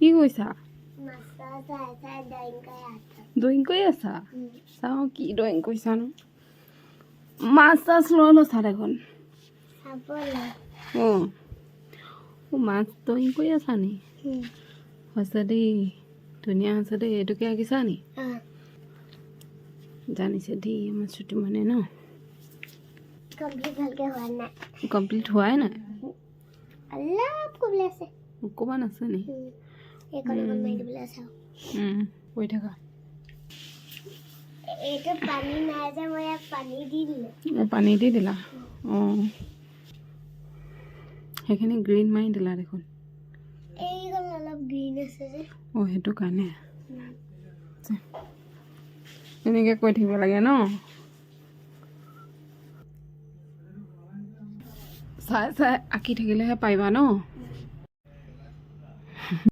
কি কৈছা মাছা চাই চাই ড্ৰয়িং কৰি আছা ড্ৰয়িং কৰি আছা চাওঁ কি ড্ৰয়িং কৰিছানো মাছ চাছ লৈ লৈছা দেখোন চাবলৈ অঁ মাছ ড্ৰয়িং কৰি আছা নি হৈছে দেই ধুনীয়া হৈছে দেই এইটোকে আঁকিছা নি জানিছে দেই আমাৰ ছুটি মানে ন কমপ্লিট ভালকৈ হোৱা নাই কমপ্লিট হোৱাই নাই অলপ কবলে আছে অকণমান আছে নি এইখন এখন মাৰি দিবলৈ আছে কৰি থাকা এইটো পানী নাই যে মই ইয়াক পানী দি দিলোঁ অঁ পানী দি দিলা অঁ সেইখিনি গ্ৰীণ মাৰি দিলা দেখোন এইখন অলপ গ্ৰীণ আছে যে অঁ সেইটো কাৰণে এনেকৈ কৈ থাকিব লাগে ন চাই চাই আঁকি থাকিলেহে পাৰিবা ন